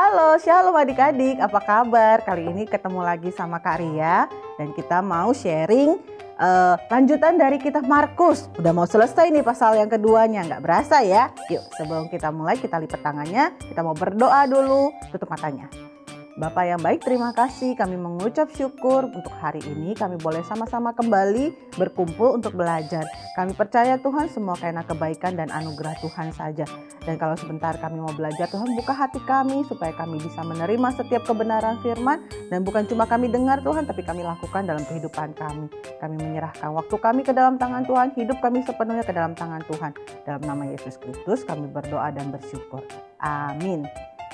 Halo, shalom adik-adik, apa kabar? Kali ini ketemu lagi sama Kak Ria dan kita mau sharing lanjutan dari kitab Markus. Udah mau selesai nih pasal yang keduanya, nggak berasa ya? Yuk, sebelum kita mulai kita lipat tangannya, kita mau berdoa dulu, tutup matanya. Bapa yang baik, terima kasih, kami mengucap syukur untuk hari ini kami boleh sama-sama kembali berkumpul untuk belajar. Kami percaya Tuhan semua karena kebaikan dan anugerah Tuhan saja. Dan kalau sebentar kami mau belajar, Tuhan buka hati kami supaya kami bisa menerima setiap kebenaran firman. Dan bukan cuma kami dengar Tuhan, tapi kami lakukan dalam kehidupan kami. Kami menyerahkan waktu kami ke dalam tangan Tuhan, hidup kami sepenuhnya ke dalam tangan Tuhan. Dalam nama Yesus Kristus kami berdoa dan bersyukur. Amin.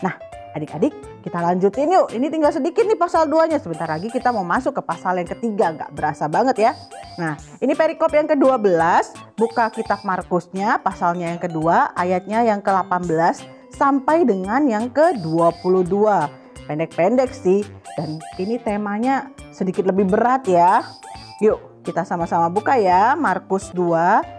Nah, adik-adik, kita lanjutin yuk. Ini tinggal sedikit nih pasal 2-nya. Sebentar lagi kita mau masuk ke pasal yang ketiga. Gak berasa banget ya. Nah, ini perikop yang ke-12. Buka kitab Markusnya, pasalnya yang kedua, ayatnya yang ke-18 sampai dengan yang ke-22. Pendek-pendek sih. Dan ini temanya sedikit lebih berat ya. Yuk, kita sama-sama buka ya. Markus 2.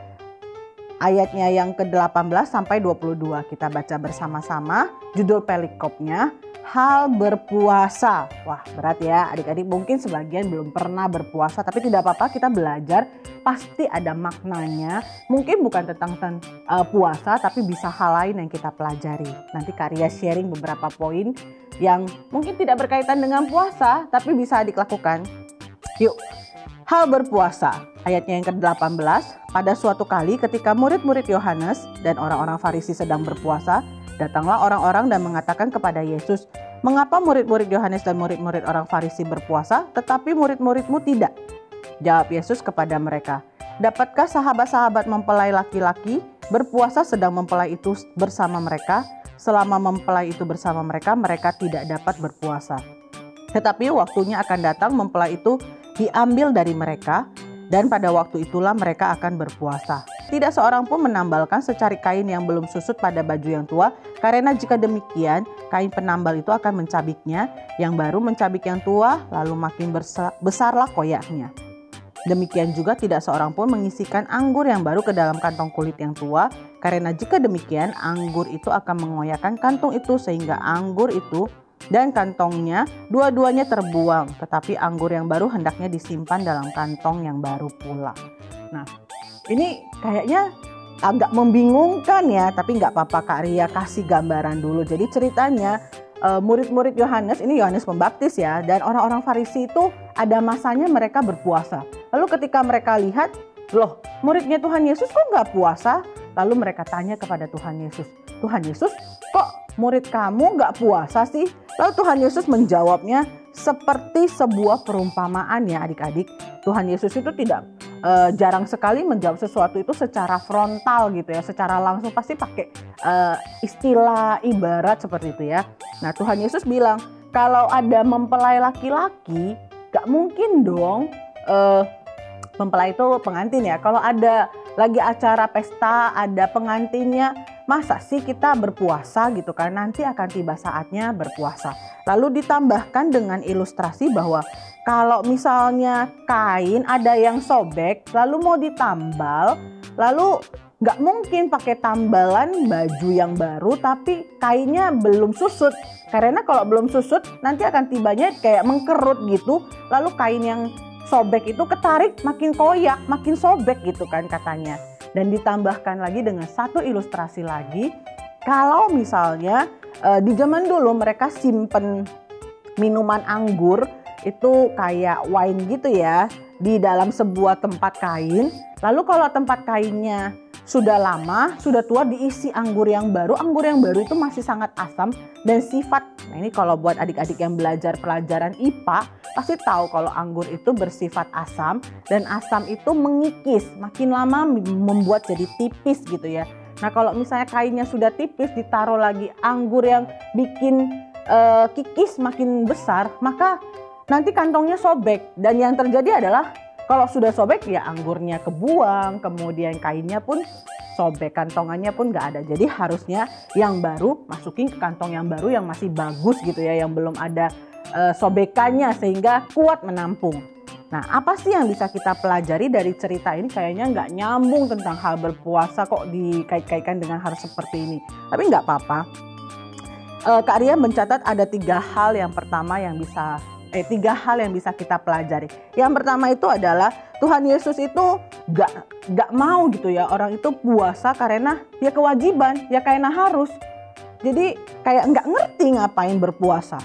Ayatnya yang ke-18 sampai 22 kita baca bersama-sama. Judul perikopnya hal berpuasa. Wah, berat ya adik-adik, mungkin sebagian belum pernah berpuasa, tapi tidak apa-apa, kita belajar pasti ada maknanya. Mungkin bukan tentang puasa, tapi bisa hal lain yang kita pelajari. Nanti Kak Ria sharing beberapa poin yang mungkin tidak berkaitan dengan puasa, tapi bisa adik lakukan. Yuk. Hal berpuasa, ayatnya yang ke-18, pada suatu kali ketika murid-murid Yohanes dan orang-orang Farisi sedang berpuasa, datanglah orang-orang dan mengatakan kepada Yesus, "Mengapa murid-murid Yohanes dan murid-murid orang Farisi berpuasa, tetapi murid-muridmu tidak?" Jawab Yesus kepada mereka, "Dapatkah sahabat-sahabat mempelai laki-laki berpuasa sedang mempelai itu bersama mereka? Selama mempelai itu bersama mereka, mereka tidak dapat berpuasa. Tetapi waktunya akan datang mempelai itu diambil dari mereka, dan pada waktu itulah mereka akan berpuasa. Tidak seorang pun menambalkan secari kain yang belum susut pada baju yang tua, karena jika demikian, kain penambal itu akan mencabiknya, yang baru mencabik yang tua, lalu makin besarlah koyaknya. Demikian juga tidak seorang pun mengisikan anggur yang baru ke dalam kantong kulit yang tua, karena jika demikian, anggur itu akan mengoyakkan kantong itu, sehingga anggur itu dan kantongnya dua-duanya terbuang, tetapi anggur yang baru hendaknya disimpan dalam kantong yang baru pula." Nah, ini kayaknya agak membingungkan ya, tapi nggak apa-apa, Kak Ria kasih gambaran dulu. Jadi ceritanya murid-murid Yohanes, ini Yohanes Pembaptis ya, dan orang-orang Farisi itu ada masanya mereka berpuasa. Lalu ketika mereka lihat, loh, muridnya Tuhan Yesus kok nggak puasa? Lalu mereka tanya kepada Tuhan Yesus, "Tuhan Yesus, kok murid kamu nggak puasa sih?" Lalu Tuhan Yesus menjawabnya seperti sebuah perumpamaan ya adik-adik. Tuhan Yesus itu tidak jarang sekali menjawab sesuatu itu secara frontal gitu ya, secara langsung, pasti pakai istilah ibarat seperti itu ya. Nah, Tuhan Yesus bilang kalau ada mempelai laki-laki, gak mungkin dong, mempelai itu pengantin ya, kalau ada lagi acara pesta, ada pengantinnya, masa sih kita berpuasa gitu kan, nanti akan tiba saatnya berpuasa. Lalu ditambahkan dengan ilustrasi bahwa kalau misalnya kain ada yang sobek, lalu mau ditambal, lalu nggak mungkin pakai tambalan baju yang baru tapi kainnya belum susut. Karena kalau belum susut nanti akan tibanya kayak mengkerut gitu, lalu kain yang sobek itu ketarik makin koyak, makin sobek gitu kan katanya. Dan ditambahkan lagi dengan satu ilustrasi lagi, kalau misalnya di zaman dulu mereka simpen minuman anggur itu kayak wine gitu ya, di dalam sebuah tempat kain. Lalu kalau tempat kainnya sudah lama, sudah tua, diisi anggur yang baru itu masih sangat asam dan sifat. Nah, ini kalau buat adik-adik yang belajar pelajaran IPA pasti tahu kalau anggur itu bersifat asam, dan asam itu mengikis, makin lama membuat jadi tipis gitu ya. Nah, kalau misalnya kainnya sudah tipis, ditaruh lagi anggur yang bikin kikis makin besar, maka nanti kantongnya sobek, dan yang terjadi adalah kalau sudah sobek ya anggurnya kebuang, kemudian kainnya pun sobek, kantongannya pun nggak ada. Jadi harusnya yang baru masukin ke kantong yang baru yang masih bagus gitu ya, yang belum ada sobekannya sehingga kuat menampung. Nah, apa sih yang bisa kita pelajari dari cerita ini? Kayaknya nggak nyambung tentang hal berpuasa kok dikait-kaitkan dengan hal seperti ini. Tapi nggak apa-apa. Kak Ria mencatat ada tiga hal yang bisa kita pelajari. Yang pertama itu adalah Tuhan Yesus itu gak mau gitu ya orang itu puasa karena ya kewajiban, ya karena harus. Jadi kayak gak ngerti ngapain berpuasa.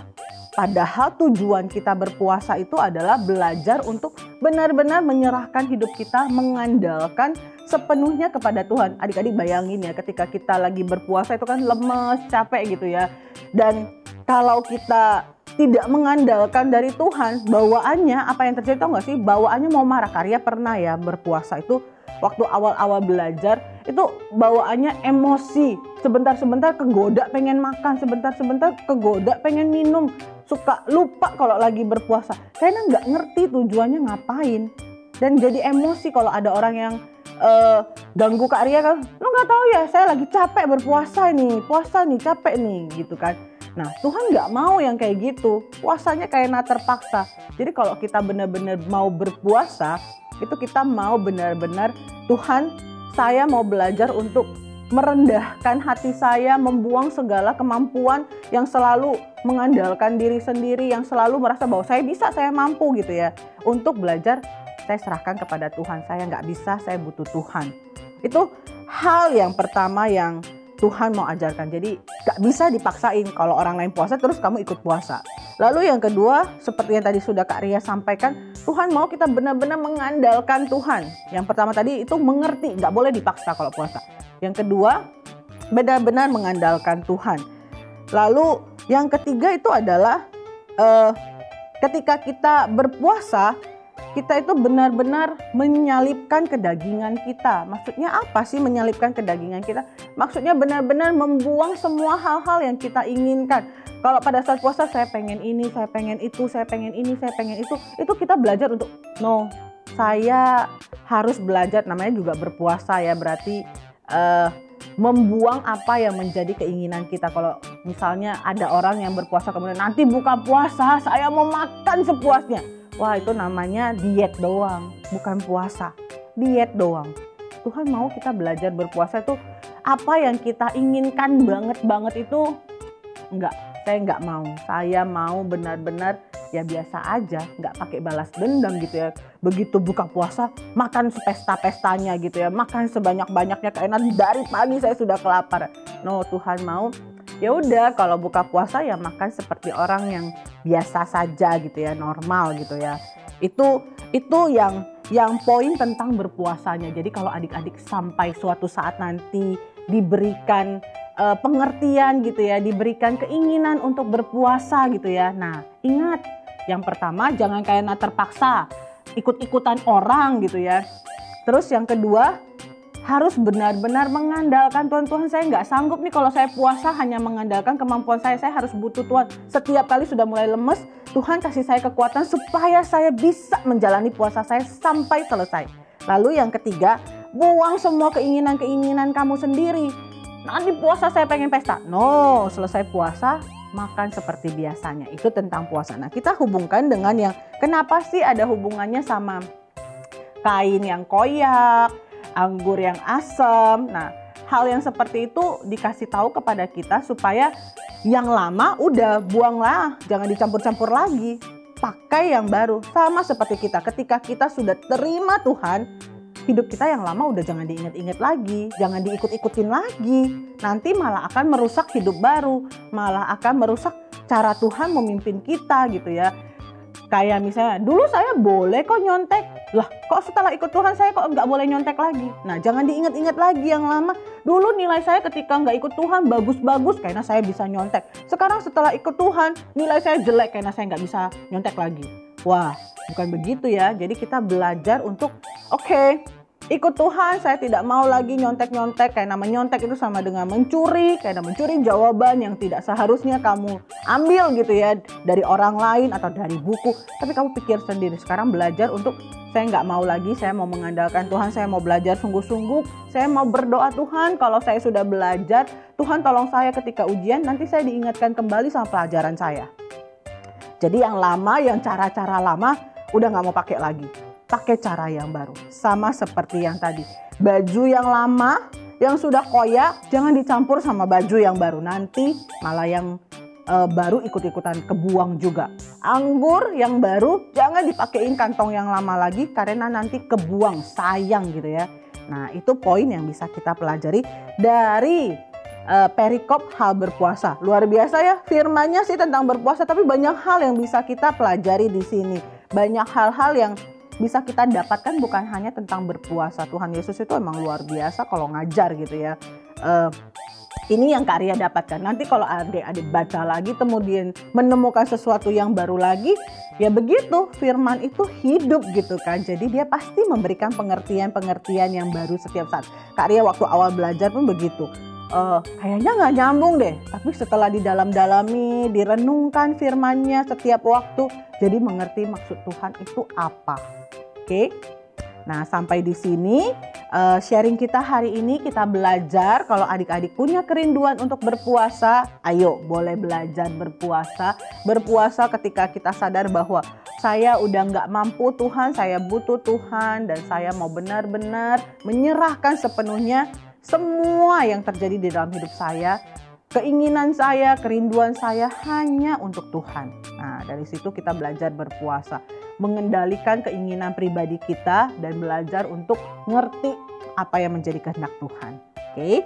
Padahal tujuan kita berpuasa itu adalah belajar untuk benar-benar menyerahkan hidup kita, mengandalkan sepenuhnya kepada Tuhan. Adik-adik bayangin ya, ketika kita lagi berpuasa itu kan lemes, capek gitu ya. Dan kalau kita tidak mengandalkan dari Tuhan, bawaannya apa yang terjadi tau gak sih? Bawaannya mau marah. Karya pernah ya berpuasa itu waktu awal-awal belajar itu bawaannya emosi. Sebentar-sebentar kegoda pengen makan, sebentar-sebentar kegoda pengen minum. Suka lupa kalau lagi berpuasa karena nggak ngerti tujuannya ngapain, dan jadi emosi kalau ada orang yang ganggu Kak Ria kan, lo nggak tahu ya saya lagi capek berpuasa nih, puasa nih capek nih gitu kan. Nah Tuhan nggak mau yang kayak gitu, puasanya kayak terpaksa. Jadi kalau kita benar-benar mau berpuasa itu kita mau benar-benar Tuhan, saya mau belajar untuk merendahkan hati saya, membuang segala kemampuan yang selalu mengandalkan diri sendiri, yang selalu merasa bahwa saya bisa, saya mampu gitu ya. Untuk belajar, saya serahkan kepada Tuhan, saya nggak bisa, saya butuh Tuhan. Itu hal yang pertama yang Tuhan mau ajarkan. Jadi nggak bisa dipaksain kalau orang lain puasa terus kamu ikut puasa. Lalu yang kedua, seperti yang tadi sudah Kak Ria sampaikan, Tuhan mau kita benar-benar mengandalkan Tuhan. Yang pertama tadi itu mengerti, nggak boleh dipaksa kalau puasa. Yang kedua, benar-benar mengandalkan Tuhan. Lalu yang ketiga itu adalah ketika kita berpuasa, kita itu benar-benar menyalipkan kedagingan kita. Maksudnya apa sih menyalipkan kedagingan kita? Maksudnya benar-benar membuang semua hal-hal yang kita inginkan. Kalau pada saat puasa saya pengen ini, saya pengen itu, saya pengen ini, saya pengen itu kita belajar untuk saya harus belajar, namanya juga berpuasa ya, berarti membuang apa yang menjadi keinginan kita. Kalau misalnya ada orang yang berpuasa kemudian nanti buka puasa saya mau makan sepuasnya, wah itu namanya diet doang, bukan puasa, diet doang. Tuhan mau kita belajar berpuasa itu apa yang kita inginkan banget itu enggak, saya enggak mau. Saya mau benar-benar ya biasa aja, nggak pakai balas dendam gitu ya. Begitu buka puasa, makan sepesta-pestanya gitu ya, makan sebanyak-banyaknya karena dari pagi saya sudah kelaparan. No, Tuhan mau ya udah kalau buka puasa ya makan seperti orang yang biasa saja gitu ya, normal gitu ya. Itu yang poin tentang berpuasanya. Jadi kalau adik-adik sampai suatu saat nanti diberikan pengertian gitu ya, diberikan keinginan untuk berpuasa gitu ya. Nah, ingat, yang pertama jangan kayak terpaksa ikut-ikutan orang gitu ya. Terus yang kedua harus benar-benar mengandalkan Tuhan. Tuhan, saya nggak sanggup nih kalau saya puasa hanya mengandalkan kemampuan saya harus butuh Tuhan. Setiap kali sudah mulai lemes, Tuhan kasih saya kekuatan supaya saya bisa menjalani puasa saya sampai selesai. Lalu yang ketiga, buang semua keinginan-keinginan kamu sendiri. Nanti puasa saya pengen pesta. No, selesai puasa makan seperti biasanya. Itu tentang puasa. Nah, kita hubungkan dengan yang kenapa sih ada hubungannya sama kain yang koyak, anggur yang asam. Nah, hal yang seperti itu dikasih tahu kepada kita supaya yang lama udah buanglah, jangan dicampur-campur lagi. Pakai yang baru. Sama seperti kita, ketika kita sudah terima Tuhan, hidup kita yang lama udah jangan diingat-ingat lagi, jangan diikut-ikutin lagi. Nanti malah akan merusak hidup baru, malah akan merusak cara Tuhan memimpin kita gitu ya. Kayak misalnya, dulu saya boleh kok nyontek. Lah, kok setelah ikut Tuhan saya kok nggak boleh nyontek lagi? Nah, jangan diingat-ingat lagi yang lama. Dulu nilai saya ketika nggak ikut Tuhan bagus-bagus karena saya bisa nyontek. Sekarang setelah ikut Tuhan, nilai saya jelek karena saya nggak bisa nyontek lagi. Wah, bukan begitu ya. Jadi kita belajar untuk, oke, ikut Tuhan, saya tidak mau lagi nyontek-nyontek. Karena menyontek itu sama dengan mencuri, karena mencuri jawaban yang tidak seharusnya kamu ambil gitu ya, dari orang lain atau dari buku. Tapi kamu pikir sendiri. Sekarang belajar untuk, saya nggak mau lagi, saya mau mengandalkan Tuhan, saya mau belajar sungguh-sungguh. Saya mau berdoa, Tuhan kalau saya sudah belajar, Tuhan tolong saya ketika ujian, nanti saya diingatkan kembali sama pelajaran saya. Jadi yang lama, yang cara-cara lama, udah nggak mau pakai lagi. Pakai cara yang baru. Sama seperti yang tadi. Baju yang lama Yang sudah koyak jangan dicampur sama baju yang baru, nanti malah yang baru ikut-ikutan kebuang juga. Anggur yang baru jangan dipakein kantong yang lama lagi karena nanti kebuang, sayang gitu ya. Nah itu poin yang bisa kita pelajari dari perikop hal berpuasa. Luar biasa ya, firmannya sih tentang berpuasa, tapi banyak hal yang bisa kita pelajari di sini. Banyak hal-hal yang bisa kita dapatkan bukan hanya tentang berpuasa. Tuhan Yesus itu emang luar biasa kalau ngajar gitu ya. Ini yang Kak Ria dapatkan. Nanti kalau adik-adik baca lagi kemudian menemukan sesuatu yang baru lagi, ya begitu, firman itu hidup gitu kan. Jadi dia pasti memberikan pengertian-pengertian yang baru setiap saat. Kak Ria waktu awal belajar pun begitu. Kayaknya nggak nyambung deh. Tapi setelah didalam-dalami, direnungkan firmannya setiap waktu, jadi mengerti maksud Tuhan itu apa. Oke? Nah sampai di sini sharing kita hari ini, kita belajar kalau adik-adik punya kerinduan untuk berpuasa, ayo boleh belajar berpuasa. Berpuasa ketika kita sadar bahwa saya udah nggak mampu Tuhan, saya butuh Tuhan dan saya mau benar-benar menyerahkan sepenuhnya semua yang terjadi di dalam hidup saya. Keinginan saya, kerinduan saya hanya untuk Tuhan. Nah dari situ kita belajar berpuasa, mengendalikan keinginan pribadi kita dan belajar untuk ngerti apa yang menjadi kehendak Tuhan. Oke,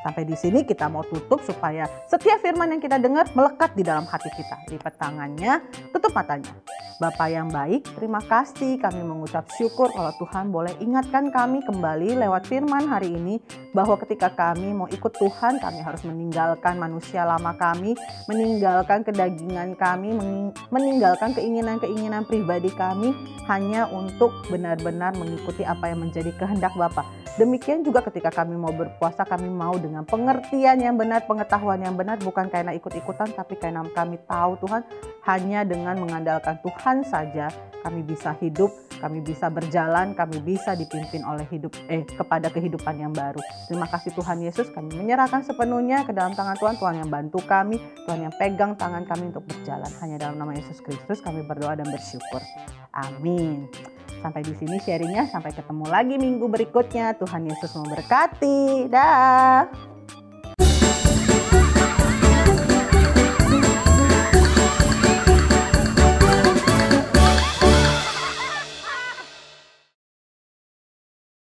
sampai di sini kita mau tutup supaya setiap firman yang kita dengar melekat di dalam hati kita. Lipat tangannya, tutup matanya. Bapa yang baik, terima kasih, kami mengucap syukur kalau Tuhan boleh ingatkan kami kembali lewat firman hari ini bahwa ketika kami mau ikut Tuhan, kami harus meninggalkan manusia lama kami, meninggalkan kedagingan kami, meninggalkan keinginan-keinginan pribadi kami hanya untuk benar-benar mengikuti apa yang menjadi kehendak Bapa. Demikian juga ketika kami mau berpuasa, kami mau dengan pengertian yang benar, pengetahuan yang benar, bukan karena ikut-ikutan, tapi karena kami tahu Tuhan, hanya dengan mengandalkan Tuhan saja kami bisa hidup, kami bisa berjalan, kami bisa dipimpin oleh kepada kehidupan yang baru. Terima kasih Tuhan Yesus, kami menyerahkan sepenuhnya ke dalam tangan Tuhan. Tuhan yang bantu kami, Tuhan yang pegang tangan kami untuk berjalan. Hanya dalam nama Yesus Kristus kami berdoa dan bersyukur. Amin. Sampai di sini sharingnya, sampai ketemu lagi minggu berikutnya. Tuhan Yesus memberkati. Dah.